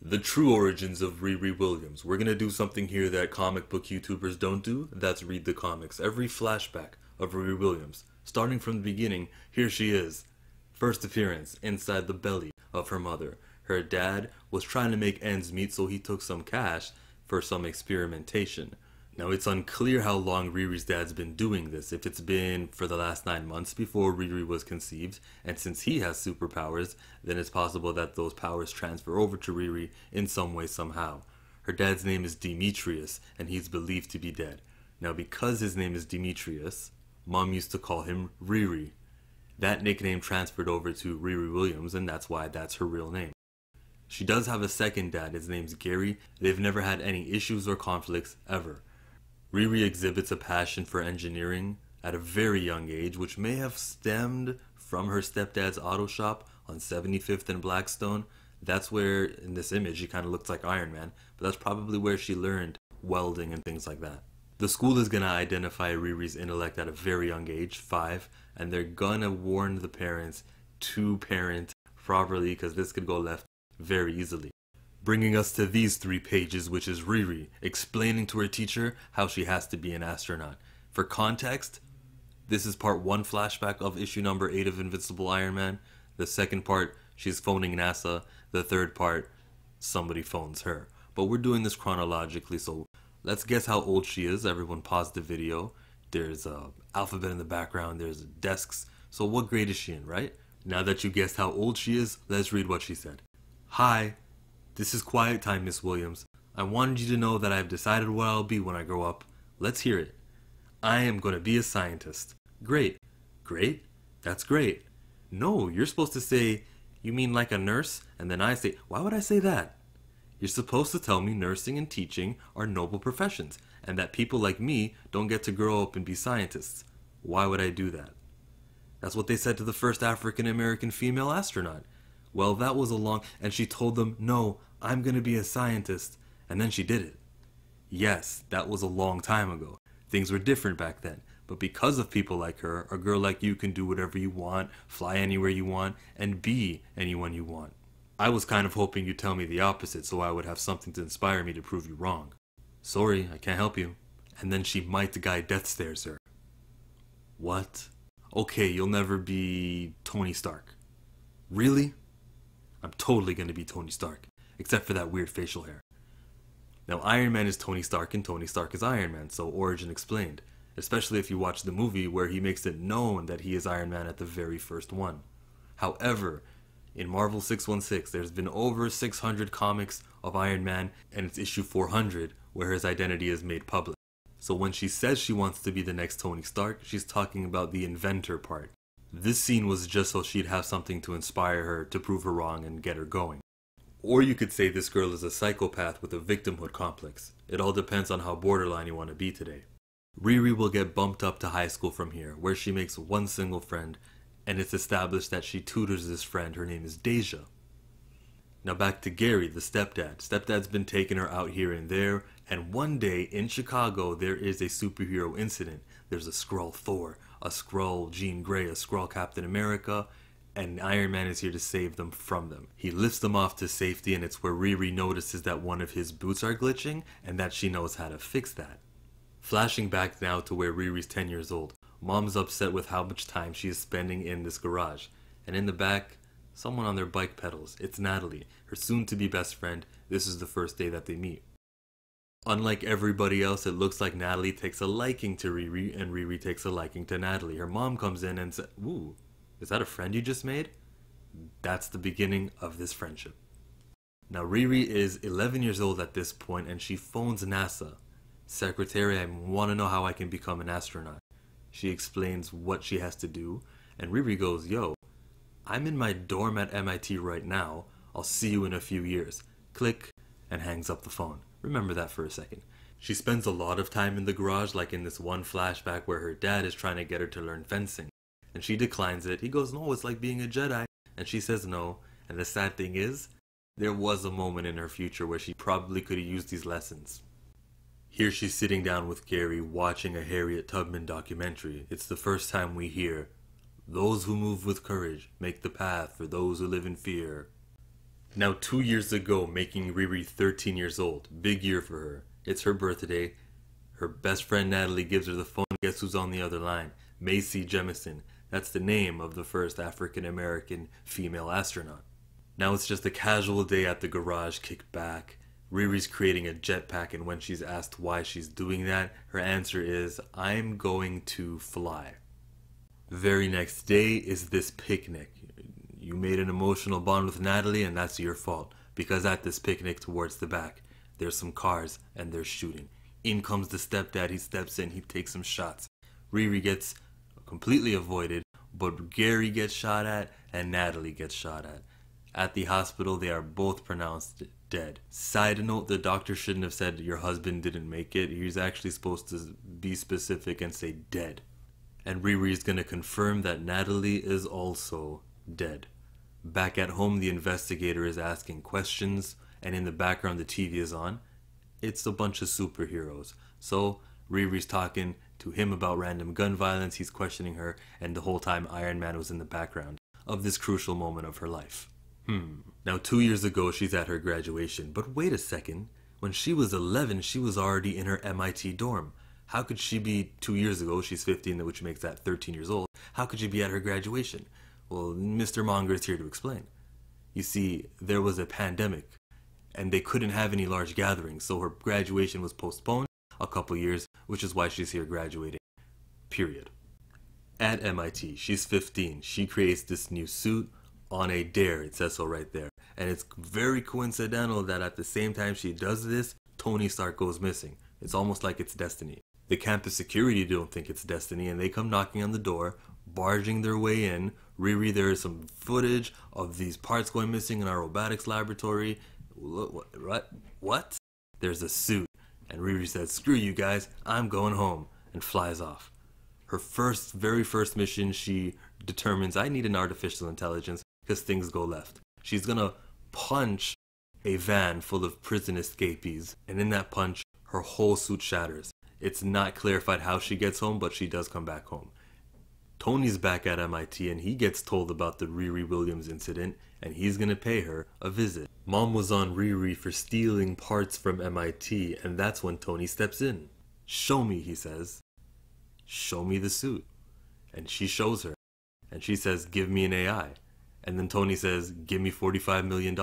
The true origins of Riri Williams. We're gonna do something here that comic book YouTubers don't do. That's read the comics. Every flashback of Riri Williams, starting from the beginning, here she is. First appearance, inside the belly of her mother. Her dad was trying to make ends meet, so he took some cash for some experimentation. Now, it's unclear how long Riri's dad's been doing this, if it's been for the last 9 months before Riri was conceived, and since he has superpowers, then it's possible that those powers transfer over to Riri in some way somehow. Her dad's name is Demetrius, and he's believed to be dead. Now, because his name is Demetrius, Mom used to call him Riri. That nickname transferred over to Riri Williams, and that's why that's her real name. She does have a second dad, his name's Gary. They've never had any issues or conflicts, ever. Riri exhibits a passion for engineering at a very young age, which may have stemmed from her stepdad's auto shop on 75th and Blackstone. That's where, in this image, she kind of looks like Iron Man, but that's probably where she learned welding and things like that. The school is going to identify Riri's intellect at a very young age, 5, and they're going to warn the parents to parent properly because this could go left very easily. Bringing us to these 3 pages, which is Riri explaining to her teacher how she has to be an astronaut. For context, this is part 1 flashback of issue number 8 of Invincible Iron Man. The second part, she's phoning NASA. The third part, somebody phones her. But we're doing this chronologically, so let's guess how old she is. Everyone pause the video. There's a alphabet in the background, there's desks. So what grade is she in, right? Now that you guessed how old she is, let's read what she said. Hi. This is quiet time, Miss Williams. I wanted you to know that I've decided what I'll be when I grow up. Let's hear it. I am going to be a scientist. Great. Great? That's great. No, you're supposed to say, you mean like a nurse? And then I say, why would I say that? You're supposed to tell me nursing and teaching are noble professions, and that people like me don't get to grow up and be scientists. Why would I do that? That's what they said to the first African American female astronaut. Well, that was a long, and she told them, no, I'm going to be a scientist, and then she did it. Yes, that was a long time ago. Things were different back then, but because of people like her, a girl like you can do whatever you want, fly anywhere you want, and be anyone you want. I was kind of hoping you'd tell me the opposite so I would have something to inspire me to prove you wrong. Sorry, I can't help you. And then she might guy death stares her. What? Okay, you'll never be Tony Stark. Really? I'm totally going to be Tony Stark, except for that weird facial hair. Now, Iron Man is Tony Stark and Tony Stark is Iron Man, so origin explained. Especially if you watch the movie where he makes it known that he is Iron Man at the very first one. However, in Marvel 616, there's been over 600 comics of Iron Man, and it's issue 400 where his identity is made public. So when she says she wants to be the next Tony Stark, she's talking about the inventor part. This scene was just so she'd have something to inspire her to prove her wrong and get her going. Or you could say this girl is a psychopath with a victimhood complex. It all depends on how borderline you want to be today. Riri will get bumped up to high school from here, where she makes one single friend, and it's established that she tutors this friend. Her name is Deja. Now back to Gary, the stepdad. Stepdad's been taking her out here and there, and one day in Chicago there is a superhero incident. There's a Skrull Thor, a Skrull Jean Grey, a Skrull Captain America, and Iron Man is here to save them from them. He lifts them off to safety, and it's where Riri notices that one of his boots are glitching, and that she knows how to fix that. Flashing back now to where Riri's 10 years old. Mom's upset with how much time she is spending in this garage, and in the back, someone on their bike pedals. It's Natalie, her soon-to-be best friend. This is the first day that they meet. Unlike everybody else, it looks like Natalie takes a liking to Riri, and Riri takes a liking to Natalie. Her mom comes in and says, ooh, is that a friend you just made? That's the beginning of this friendship. Now Riri is 11 years old at this point, and she phones NASA. Secretary, I want to know how I can become an astronaut. She explains what she has to do, and Riri goes, yo, I'm in my dorm at MIT right now. I'll see you in a few years. Click, and hangs up the phone. Remember that for a second. She spends a lot of time in the garage, like in this one flashback where her dad is trying to get her to learn fencing. And she declines it. He goes, no, it's like being a Jedi. And she says no. And the sad thing is, there was a moment in her future where she probably could have used these lessons. Here she's sitting down with Gary watching a Harriet Tubman documentary. It's the first time we hear, those who move with courage make the path for those who live in fear. Now 2 years ago, making Riri 13 years old. Big year for her. It's her birthday. Her best friend Natalie gives her the phone. Guess who's on the other line? Macy Jemison. That's the name of the first African American female astronaut. Now it's just a casual day at the garage, kicked back. Riri's creating a jetpack, and when she's asked why she's doing that, her answer is, I'm going to fly. Very next day is this picnic. You made an emotional bond with Natalie, and that's your fault. Because at this picnic towards the back, there's some cars and there's shooting. In comes the stepdad, he steps in, he takes some shots. Riri gets completely avoided, but Gary gets shot at and Natalie gets shot at. At the hospital, they are both pronounced dead. Side note, the doctor shouldn't have said your husband didn't make it. He's actually supposed to be specific and say dead. And Riri is going to confirm that Natalie is also dead. Back at home, the investigator is asking questions, and in the background the TV is on. It's a bunch of superheroes. So Riri's talking to him about random gun violence, he's questioning her, and the whole time Iron Man was in the background of this crucial moment of her life. Now 2 years ago she's at her graduation, but wait a second, when she was 11 she was already in her MIT dorm. How could she be 2 years ago, she's 15, which makes that 13 years old, how could she be at her graduation? Well, Mr. Monger is here to explain. You see, there was a pandemic, and they couldn't have any large gatherings, so her graduation was postponed a couple years, which is why she's here graduating. Period. At MIT, she's 15. She creates this new suit on a dare, it says so right there. And it's very coincidental that at the same time she does this, Tony Stark goes missing. It's almost like it's destiny. The campus security don't think it's destiny, and they come knocking on the door, barging their way in. Riri, there is some footage of these parts going missing in our robotics laboratory. What? There's a suit. And Riri says, screw you guys, I'm going home, and flies off. Her very first mission, she determines, I need an artificial intelligence because things go left. She's gonna punch a van full of prison escapees, and in that punch, her whole suit shatters. It's not clarified how she gets home, but she does come back home. Tony's back at MIT, and he gets told about the Riri Williams incident, and he's gonna pay her a visit. Mom was on Riri for stealing parts from MIT, and that's when Tony steps in. Show me, he says. Show me the suit. And she shows her. And she says, give me an AI. And then Tony says, give me $45 million.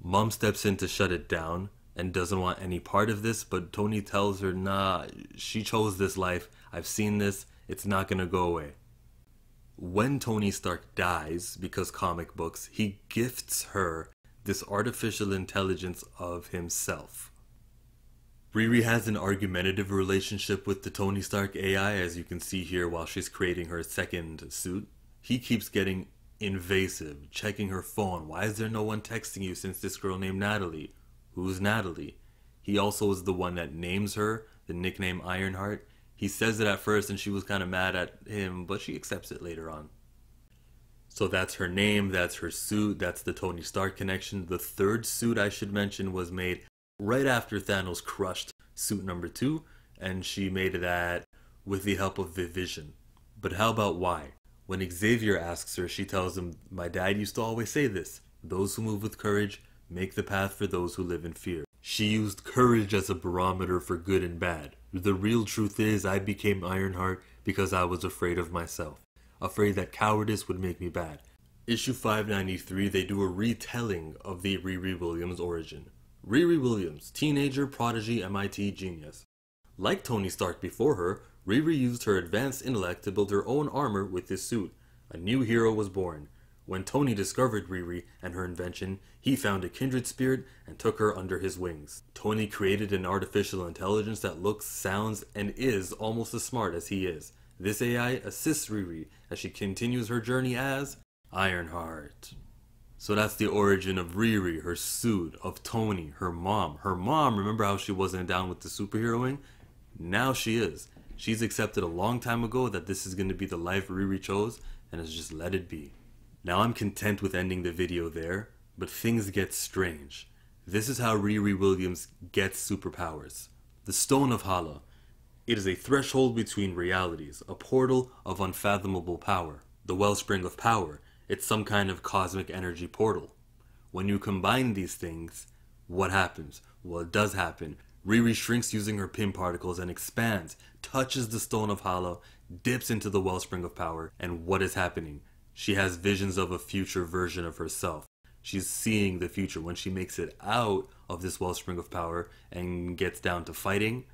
Mom steps in to shut it down and doesn't want any part of this, but Tony tells her, nah, she chose this life. I've seen this. It's not gonna go away. When Tony Stark dies, because comic books, he gifts her this artificial intelligence of himself. Riri has an argumentative relationship with the Tony Stark AI, as you can see here while she's creating her second suit. He keeps getting invasive, checking her phone. Why is there no one texting you since this girl named Natalie? Who's Natalie? He also is the one that names her, the nickname Ironheart. He says it at first and she was kind of mad at him, but she accepts it later on. So that's her name, that's her suit, that's the Tony Stark connection. The third suit I should mention was made right after Thanos crushed suit number 2, and she made that with the help of Vision. But how about why? When Xavier asks her, she tells him, my dad used to always say this, those who move with courage make the path for those who live in fear. She used courage as a barometer for good and bad. The real truth is I became Ironheart because I was afraid of myself. Afraid that cowardice would make me bad. Issue 593, they do a retelling of the Riri Williams origin. Riri Williams, teenager, prodigy, MIT genius. Like Tony Stark before her, Riri used her advanced intellect to build her own armor with this suit. A new hero was born. When Tony discovered Riri and her invention, he found a kindred spirit and took her under his wings. Tony created an artificial intelligence that looks, sounds, and is almost as smart as he is. This AI assists Riri as she continues her journey as Ironheart. So that's the origin of Riri, her suit, of Tony, her mom. Her mom, remember how she wasn't down with the superheroing? Now she is. She's accepted a long time ago that this is going to be the life Riri chose and has just let it be. Now I'm content with ending the video there, but things get strange. This is how Riri Williams gets superpowers. The Stone of Hala. It is a threshold between realities, a portal of unfathomable power. The wellspring of power. It's some kind of cosmic energy portal. When you combine these things, what happens? Well, it does happen. Riri shrinks using her pin particles and expands, touches the Stone of Hollow, dips into the wellspring of power, and what is happening? She has visions of a future version of herself. She's seeing the future. When she makes it out of this wellspring of power and gets down to fighting,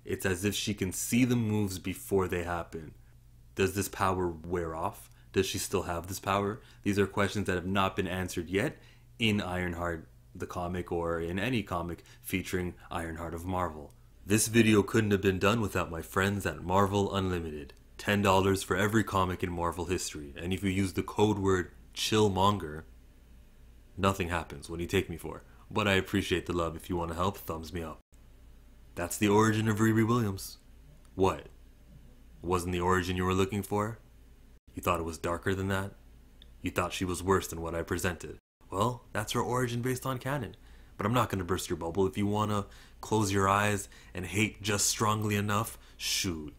it's as if she can see the moves before they happen. Does this power wear off? Does she still have this power? These are questions that have not been answered yet in Ironheart, the comic, or in any comic featuring Ironheart of Marvel. This video couldn't have been done without my friends at Marvel Unlimited. $10 for every comic in Marvel history. And if you use the code word CHILLMONGER, nothing happens. What do you take me for? But I appreciate the love. If you want to help, thumbs me up. That's the origin of Riri Williams. What? Wasn't the origin you were looking for? You thought it was darker than that? You thought she was worse than what I presented? Well, that's her origin based on canon. But I'm not going to burst your bubble. If you want to close your eyes and hate just strongly enough, shoot.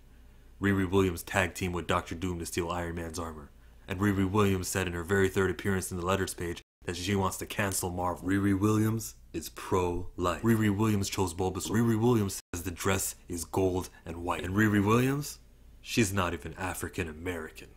Riri Williams tag team with Dr. Doom to steal Iron Man's armor. And Riri Williams said in her very third appearance in the letters page that she wants to cancel Marvel. Riri Williams is pro-life. Riri Williams chose Bulbasaur. Riri Williams says the dress is gold and white. And Riri Williams, she's not even African American.